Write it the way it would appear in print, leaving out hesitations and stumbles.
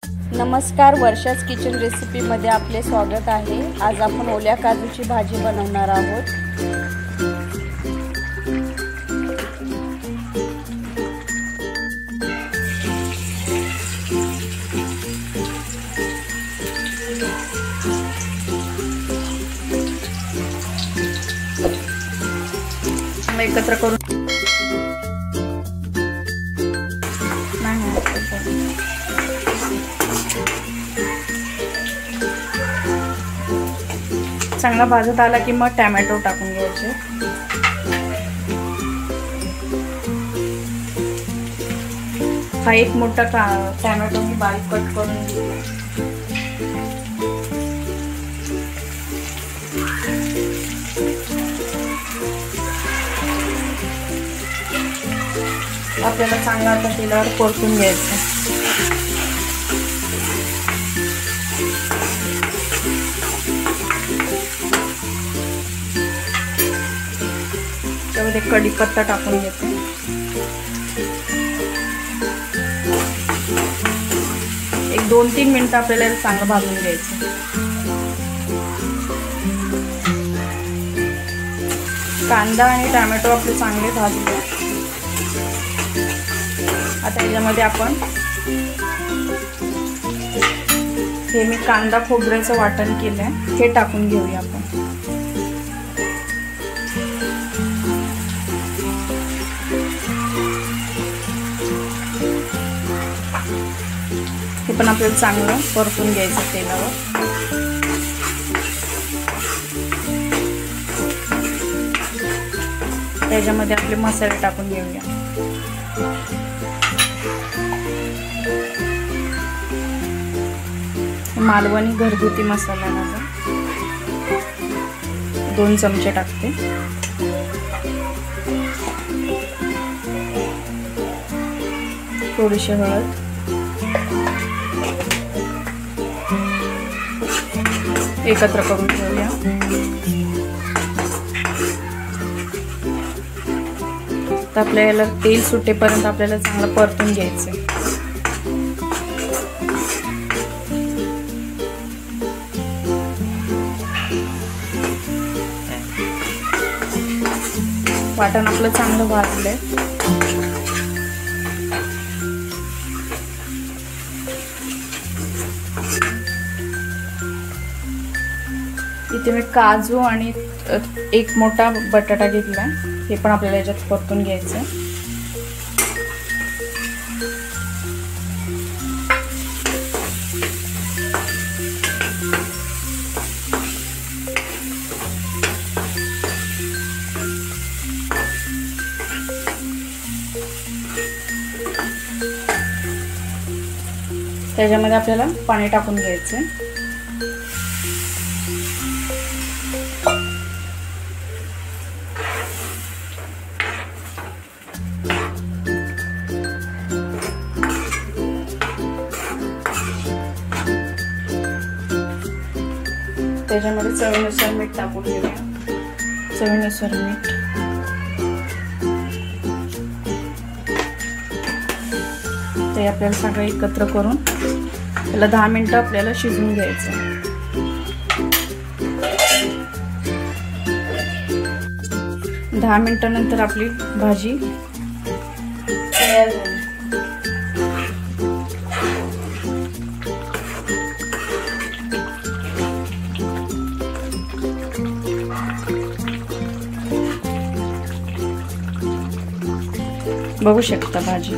नमस्कार, वर्षाच किचन रेसिपीमध्ये आपले स्वागत आहे। आज आपण ओल्या काजूची भाजी बनवणार आहोत। एकत्र करून चांगला भाजत आला की मग टोमॅटो टाकून घ्यायचे। हा एक मोठा टोमॅटो मी बारीक कट करून घेतला। आपल्याला चांगला आता तेलावर परतून घ्यायचं। त्यामध्ये कढीपत्ता टाकून घेते। एक 2-3 मिनिटं आपल्याला चांगलं भाजून घ्यायचं। कांदा आणि टोमॅटो आपले चांगले भाजले। आता याच्यामध्ये आपण हे मी कांदा खोबऱ्याचं वाटण केलंय हे टाकून घेऊया आपण। हे पण आपल्याला चांगलं परतून घ्यायचं तेलावर। त्याच्यामध्ये आपले मसाले टाकून घेऊया। मालवणी घरगुती मसाला माझा 2 चमचे टाकते। थोडीशी हळद, एकत्र करून ठेवूया। तर आपल्याला तेल सुटेपर्यंत आपल्याला चांगलं परतून घ्यायचं। वाटण आपलं चांगलं भाजलंय। इथे मी काजू आणि एक मोठा बटाटा घेतला, हे पण आपल्याला याच्यात परतून घ्यायचं। त्याच्यामध्ये आपल्याला पाणी टाकून घ्यायचं। त्याच्यामध्ये चवीनुसार मीठ टाकून घेऊया। चवीनुसार मीठ, ते आपल्याला सगळं एकत्र करून त्याला 10 मिनिटं आपल्याला शिजवून घ्यायचं। 10 मिनिटांनंतर आपली भाजी तयार झाली। बघू शकता भाजी